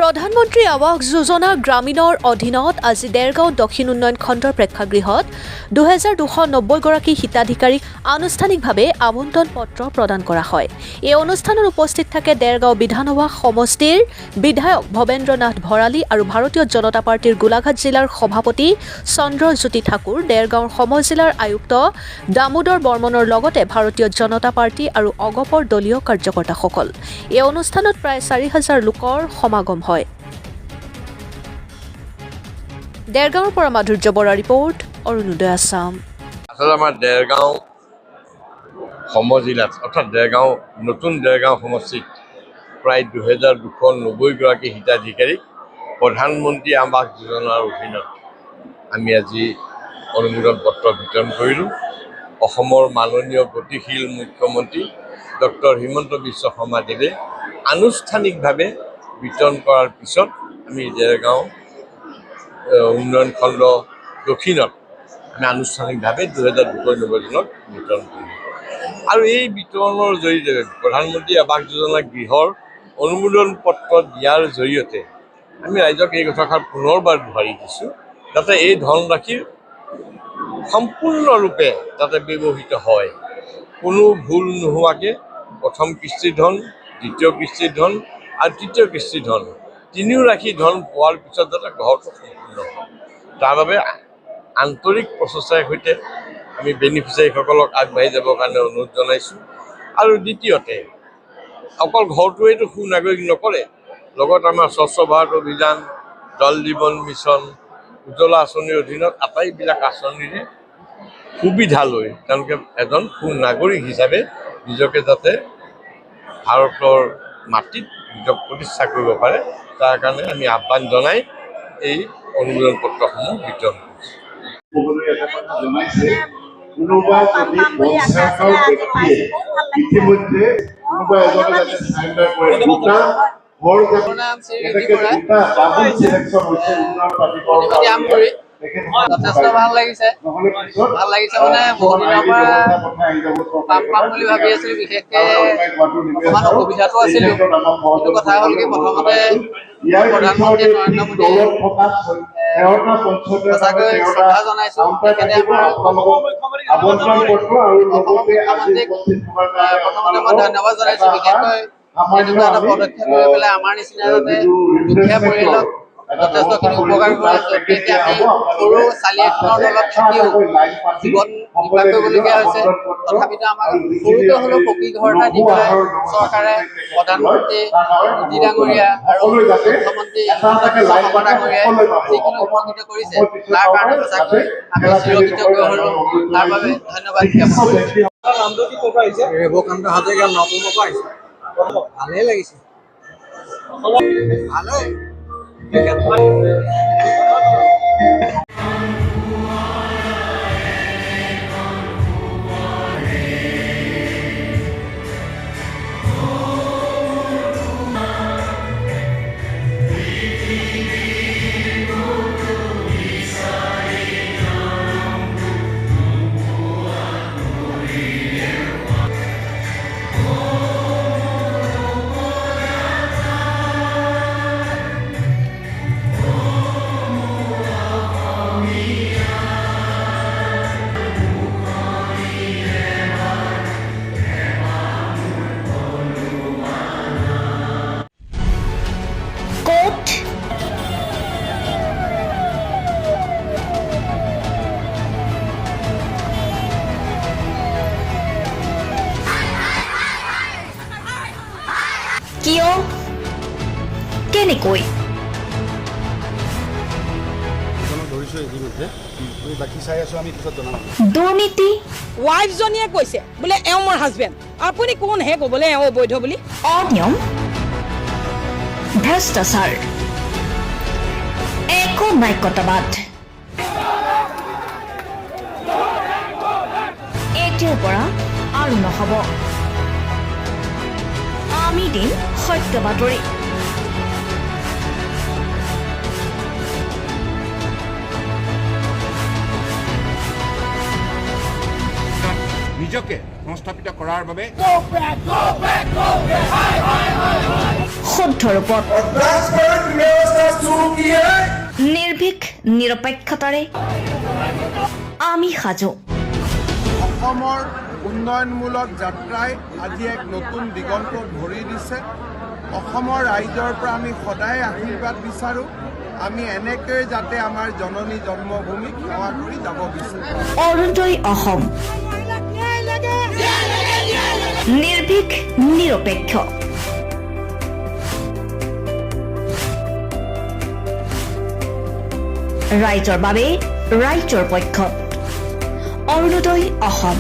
প্ৰধানমন্ত্ৰী আৱাস যোজনা গ্ৰামীণৰ অধীনত আজি দেৰগাঁও দক্ষিণ উন্নয়ন খণ্ডৰ প্ৰেক্ষাগৃহত 2290 গৰাকী হিতাধিকাৰীক আনুষ্ঠানিকভাৱে আবণ্টন পত্ৰ প্ৰদান কৰা হয়। এই অনুষ্ঠানত উপস্থিত থাকে দেৰগাঁও বিধানসভা সমষ্টিৰ বিধায়ক ভৱেন্দ্ৰ নাথ ভৰালী আৰু ভাৰতীয় জনতা পাৰ্টিৰ গোলাঘাট জিলাৰ সভাপতি চন্দ্ৰজ্যোতি ঠাকুৰ, দেৰগাঁৱৰ সমজিলাৰ আয়ুক্ত দামোদৰ বৰ্মনৰ লগতে ভাৰতীয় জনতা পাৰ্টি আৰু অগপৰ দলীয় কাৰ্যকৰ্তাসকল। এই অনুষ্ঠানত প্ৰায় 4000 লোকৰ সমাগম হয়। দেৰগাঁৱৰ পৰা মাধুৰ্য বৰা ৰিপৰ্ট, অৰুণোদয় আছাম। আসলে আমাৰ দেৰগাঁও সমজিলাত অৰ্থাৎ দেৰগাঁও নতুন দেৰগাঁও সমষ্টিত প্ৰায় 2290 গৰাকী হিতাধিকাৰীক প্ৰধানমন্ত্ৰী আৱাস যোজনাৰ অধীনত আমি আজি অনুমোদন পত্ৰ বিতৰণ কৰিলোঁ। অসমৰ মাননীয় গতিশীল মুখ্যমন্ত্ৰী ডক্টৰ হিমন্ত বিশ্ব শৰ্মা দেৱে আনুষ্ঠানিকভাৱে বিতৰণ কৰাৰ পিছত আমি দেৰগাঁও উন্নয়ন খণ্ড দক্ষিণত আমি আনুষ্ঠানিকভাৱে 2290 জনক বিতৰণ কৰিলোঁ। আৰু এই বিতৰণৰ জৰিয়তে প্ৰধানমন্ত্ৰী আৱাস যোজনা গৃহৰ অনুমোদন পত্ৰ দিয়াৰ জৰিয়তে আমি ৰাইজক এই কথাষাৰ পুনৰবাৰ দোহাৰি দিছোঁ, যাতে এই ধনৰাশিৰ সম্পূৰ্ণৰূপে যাতে ব্যৱহৃত হয়, কোনো ভুল নোহোৱাকৈ প্ৰথম কিস্তিৰ ধন, দ্বিতীয় কিস্তিৰ ধন আৰু তৃতীয় কিস্তিৰ ধন তিনিও ৰাশি ধন পোৱাৰ পিছত যাতে ঘৰটো সম্পূৰ্ণ হয়, তাৰ বাবে আন্তৰিক প্ৰচেষ্টাৰ সৈতে আমি বেনিফিচিয়াৰীসকলক আগবাঢ়ি যাবৰ কাৰণে অনুৰোধ জনাইছোঁ। আৰু দ্বিতীয়তে অকল ঘৰটোৱেইতো সুনাগৰিক নকৰে, লগত আমাৰ স্বচ্ছ ভাৰত অভিযান, জল জীৱন মিছন, উজ্জ্বলা আঁচনিৰ অধীনত আটাইবিলাক আঁচনিৰে সুবিধা লৈ তেওঁলোকে এজন সুনাগৰিক হিচাপে নিজকে যাতে ভাৰতৰ মাটিত নিজক প্ৰতিষ্ঠা কৰিব পাৰে, তাৰ কাৰণে আমি আহ্বান জনাই এই অনুমোদন পত্ৰসমূহ বিতৰণ কৰিছোঁ। কোনোবা যদি পঞ্চায়তৰ ব্যক্তিয়ে ইতিমধ্যে কোনোবা এজনে যাতে চাৰেণ্ডাৰ কৰে, দুটা ঘৰ এনেকৈ দুটা ডাবল চিলেকশ্যন হৈছে উন্নয়ন প্ৰাধিকৰণৰ। যথেষ্ট ভাল লাগিছে মানে বহুত দিনৰ পৰা পাম বুলি ভাবি আছিলোঁ। বিশেষকৈ অকণমান অসুবিধাটো আছিলোঁ, কিন্তু কথা হ'ল কি প্ৰথমতে প্ৰধানমন্ত্ৰী নৰেন্দ্ৰ মোদীয়ে সঁচাকৈ শ্ৰদ্ধা জনাইছোঁ। তেখেতে আমাৰ অসমৰ মুখ্যমন্ত্ৰীক প্ৰথমতে মই ধন্যবাদ জনাইছোঁ, বিশেষকৈ এনেকুৱা এটা পদক্ষেপ লৈ পেলাই আমাৰ নিচিনা যাতে দুখীয়া পৰিয়ালক যথেষ্টখিনি উপকাৰ কৰে। য'তে আমি সৰু চালি এখনৰ তলত থাকিও জীৱন নিৰ্বাহ কৰিবলগীয়া হৈছে, তথাপিতো আমাক সৰুকৈ হ'লেও পকী ঘৰ এটা দি পেলাই চৰকাৰে প্ৰধানমন্ত্ৰী মোদী ডাঙৰীয়া আৰু মুখ্যমন্ত্ৰী শৰ্মা ডাঙৰীয়াই যিখিনি উপকৃত কৰিছে, তাৰ কাৰণে সঁচাকৈ আমি চিৰকৃতজ্ঞ হ'লোঁ। তাৰ বাবে ধন্যবাদ জ্ঞাপন কৰিছোঁ। ৰেৱকান্ত হাজৰিকা নৱমৰ পৰা আহিছে। ভালেই লাগিছে, ভালেই। কিয়, কেনেকৈ? দুৰ্নীতি। ৱাইফজনীয়ে কৈছে বোলে এওঁ মোৰ হাজবেণ্ড, আপুনি কোন হে ক'বলৈ এওঁ অবৈধ বুলি? অনিয়ম, ভ্ৰষ্টাচাৰ, একো নায়কতাবাদ। এতিয়াৰ পৰা আৰু নহ'ব। আমি দিম সত্য বাতৰি। নিজকে সংস্থাপিত কৰাৰ বাবে শুদ্ধ ৰূপত নিৰ্ভীক নিৰপেক্ষতাৰে আমি সাজু। অসমৰ উন্নয়নমূলক যাত্ৰাই আজি এক নতুন দিগন্ত ভৰি দিছে। অসমৰ ৰাইজৰ পৰা আমি সদায় আশীৰ্বাদ বিচাৰোঁ। আমি এনেকৈ যাতে আমাৰ জননী জন্মভূমিক সেৱা কৰি যাব বিচাৰোঁ। অৰুণোদয় অসম, নিৰ্ভীক নিৰপেক্ষ। ৰাইজৰ বাবে ৰাইজৰ পক্ষত অৰুণোদয় অসম।